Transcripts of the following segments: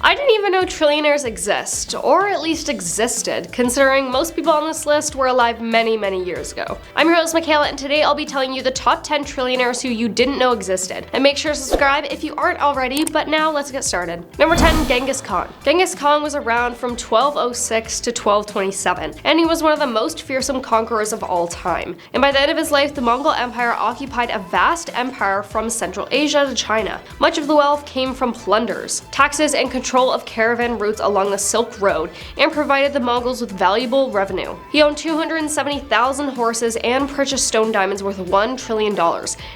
I didn't even know trillionaires exist, or at least existed, considering most people on this list were alive many years ago. I'm your host Michaela, and today I'll be telling you the top 10 trillionaires who you didn't know existed. And make sure to subscribe if you aren't already, but now let's get started. Number 10, Genghis Khan. Genghis Khan was around from 1206 to 1227, and he was one of the most fearsome conquerors of all time. And by the end of his life, the Mongol Empire occupied a vast empire from Central Asia to China. Much of the wealth came from plunders, taxes, and control of caravan routes along the Silk Road, and provided the Mongols with valuable revenue. He owned 270,000 horses and purchased stone diamonds worth $1 trillion,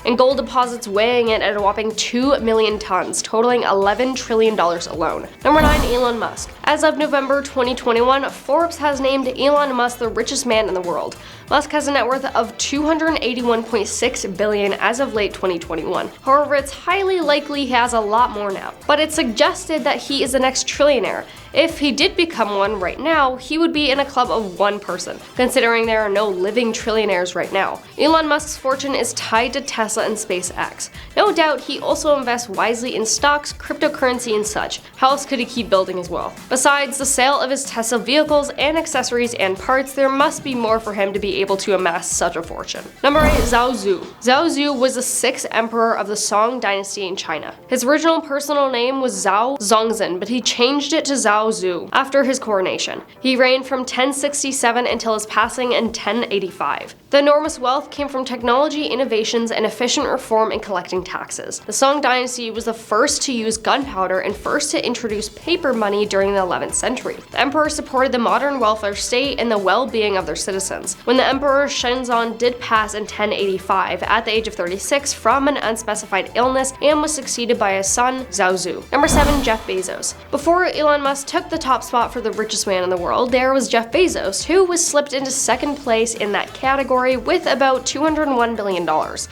and gold deposits weighing in at a whopping 2 million tons, totaling $11 trillion alone. Number 9, Elon Musk. As of November 2021, Forbes has named Elon Musk the richest man in the world. Musk has a net worth of $281.6 billion as of late 2021. However, it's highly likely he has a lot more now. But it's suggested that he is the next trillionaire. If he did become one right now, he would be in a club of one person, considering there are no living trillionaires right now. Elon Musk's fortune is tied to Tesla and SpaceX. No doubt he also invests wisely in stocks, cryptocurrency, and such. How else could he keep building his wealth? Besides the sale of his Tesla vehicles and accessories and parts, there must be more for him to be able to amass such a fortune. Number 8, Zhao Ziyang. Zhao Ziyang was the 6th emperor of the Song dynasty in China. His original personal name was Zhao Ziyang, but he changed it to Zhao Ziyang after his coronation. He reigned from 1067 until his passing in 1085. The enormous wealth came from technology, innovations, and efficient reform in collecting taxes. The Song dynasty was the first to use gunpowder and first to introduce paper money during the 11th century. The emperor supported the modern welfare state and the well-being of their citizens. When the emperor Shenzong did pass in 1085 at the age of 36 from an unspecified illness and was succeeded by his son, Zhao Ziyang. Number 7, Jeff Bezos. Before Elon Musk took the top spot for the richest man in the world, there was Jeff Bezos, who was slipped into second place in that category with about $201 billion.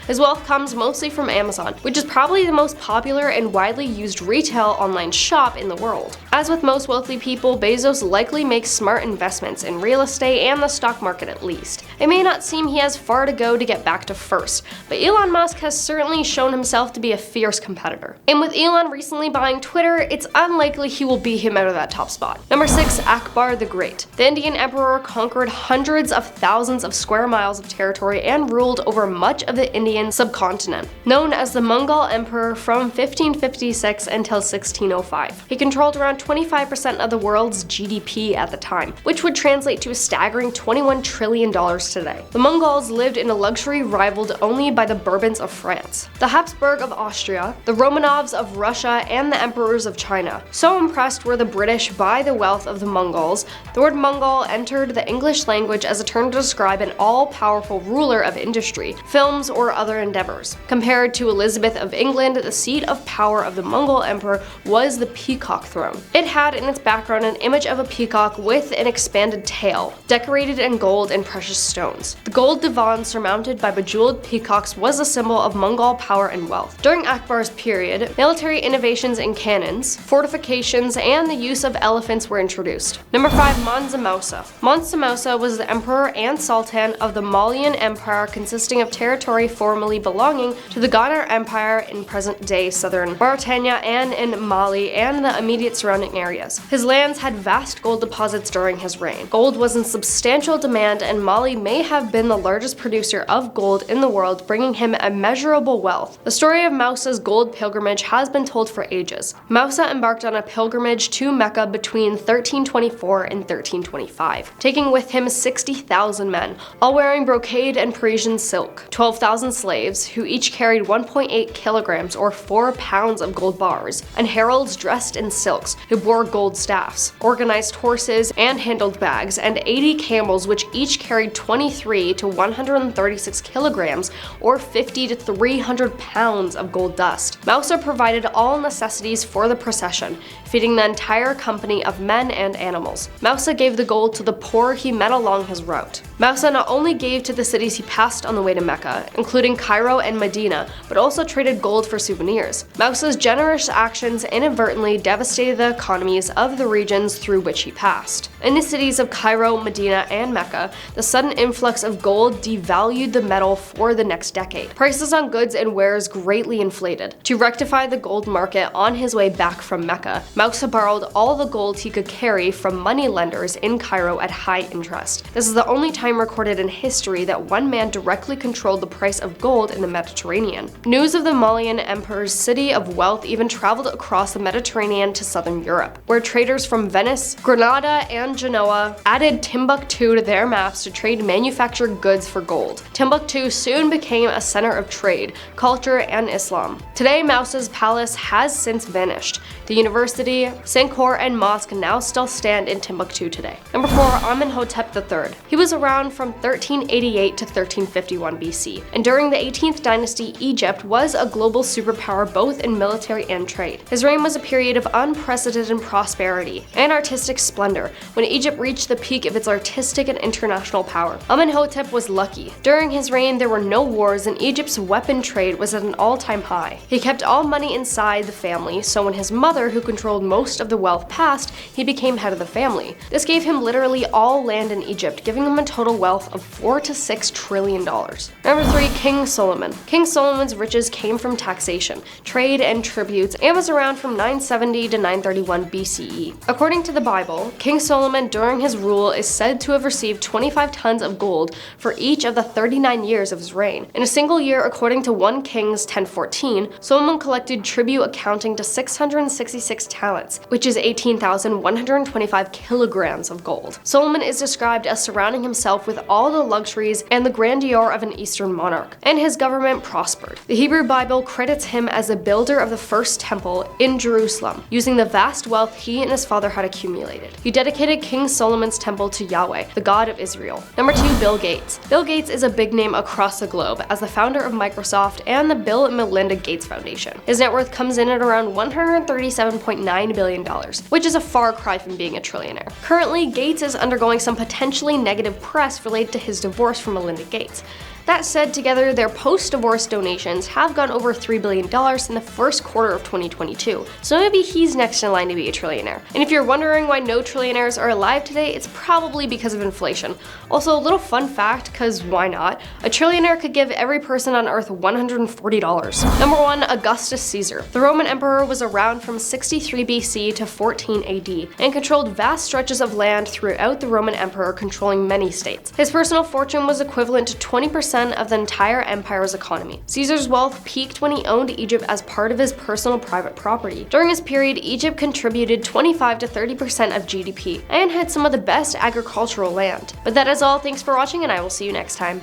His wealth comes mostly from Amazon, which is probably the most popular and widely used retail online shop in the world. As with most wealthy people, Bezos likely makes smart investments in real estate and the stock market at least. It may not seem he has far to go to get back to first, but Elon Musk has certainly shown himself to be a fierce competitor. And with Elon recently buying Twitter, it's unlikely he will beat him out of that top spot. Number 6, Akbar the Great. The Indian emperor conquered hundreds of thousands of square miles of territory and ruled over much of the Indian subcontinent. Known as the Mongol Emperor from 1556 until 1605. He controlled around 25% of the world's GDP at the time, which would translate to a staggering $21 trillion today. The Mongols lived in a luxury rivaled only by the Bourbons of France, the Habsburg of Austria, the Romanovs of Russia, and the emperors of China. So impressed were the British by the wealth of the Mongols, the word Mongol entered the English language as a term to describe an all-powerful ruler of industry, films, or other endeavors. Compared to Elizabeth of England, the seat of power of the Mongol emperor was the peacock throne. It had in its background an image of a peacock with an expanded tail, decorated in gold and precious stones. The gold divan surmounted by bejeweled peacocks was a symbol of Mongol power and wealth. During Akbar's period, military innovations in cannons, fortifications, and the use of elephants were introduced. Number 5, Mansa Musa. Mansa Musa was the emperor and sultan of the Malian Empire, consisting of territory formerly belonging to the Ghana Empire in present-day southern Mauritania and in Mali and the immediate surrounding areas. His lands had vast gold deposits during his reign. Gold was in substantial demand, and Mali may have been the largest producer of gold in the world, bringing him immeasurable wealth. The story of Musa's gold pilgrimage has been told for ages. Musa embarked on a pilgrimage to Mecca between 1324 and 1325, taking with him 60,000 men, all wearing brocade and Parisian silk, 12,000 slaves, who each carried 1.8 kilograms or 4 pounds of gold bars, and heralds dressed in silks, who bore gold staffs, organized horses and handled bags, and 80 camels, which each carried 23 to 136 kilograms or 50 to 300 pounds of gold dust. Musa provided all necessities for the procession, feeding the entire company of men and animals. Mousa gave the gold to the poor he met along his route. Mousa not only gave to the cities he passed on the way to Mecca, including Cairo and Medina, but also traded gold for souvenirs. Mousa's generous actions inadvertently devastated the economies of the regions through which he passed. In the cities of Cairo, Medina, and Mecca, the sudden influx of gold devalued the metal for the next decade. Prices on goods and wares greatly inflated. To rectify the gold market on his way back from Mecca, Mousa borrowed all the gold he could carry from money lenders in Cairo at high interest. This is the only time recorded in history that one man directly controlled the price of gold in the Mediterranean. News of the Malian emperor's city of wealth even traveled across the Mediterranean to southern Europe, where traders from Venice, Granada, and Genoa added Timbuktu to their maps to trade manufactured goods for gold. Timbuktu soon became a center of trade, culture, and Islam. Today, Mousa's palace has since vanished. The university, Sankor, and mosque now still stand in Timbuktu today. Number 4. Amenhotep III. He was around from 1388 to 1351 BC, and during the 18th dynasty, Egypt was a global superpower both in military and trade. His reign was a period of unprecedented prosperity and artistic splendor, when Egypt reached the peak of its artistic and international power. Amenhotep was lucky. During his reign, there were no wars, and Egypt's weapon trade was at an all-time high. He kept all money inside the family, so when his mother, who controlled most of the wealth, passed, he became head of the family. This gave him literally all land in Egypt, giving him a total wealth of $4 to $6 trillion. Number 3. King Solomon. King Solomon's riches came from taxation, trade, and tributes, and was around from 970 to 931 BCE. According to the Bible, King Solomon during his rule is said to have received 25 tons of gold for each of the 39 years of his reign. In a single year, according to 1 Kings 10:14, Solomon collected tribute accounting to 666 talents, which is 18,125 kilograms of gold. Solomon is described as surrounding himself with all the luxuries and the grandeur of an Eastern monarch, and his government prospered. The Hebrew Bible credits him as the builder of the first temple in Jerusalem, using the vast wealth he and his father had accumulated. He dedicated King Solomon's temple to Yahweh, the God of Israel. Number 2. Bill Gates. Bill Gates is a big name across the globe as the founder of Microsoft and the Bill and Melinda Gates Foundation. His net worth comes in at around $137.9 billion, which is a far cry from being a trillionaire. Currently, Gates is undergoing some potentially negative press related to his divorce from Melinda Gates. That said, together, their post-divorce donations have gone over $3 billion in the first quarter of 2022, so maybe he's next in line to be a trillionaire. And if you're wondering why no trillionaires are alive today, it's probably because of inflation. Also, a little fun fact, cause why not, a trillionaire could give every person on Earth $140. Number 1. Augustus Caesar. The Roman emperor was around from 63 BC to 14 AD, and controlled vast stretches of land throughout the Roman Empire, controlling many states. His personal fortune was equivalent to 20% of the entire empire's economy. Caesar's wealth peaked when he owned Egypt as part of his personal private property. During his period, Egypt contributed 25 to 30% of GDP and had some of the best agricultural land. But that is all. Thanks for watching, and I will see you next time.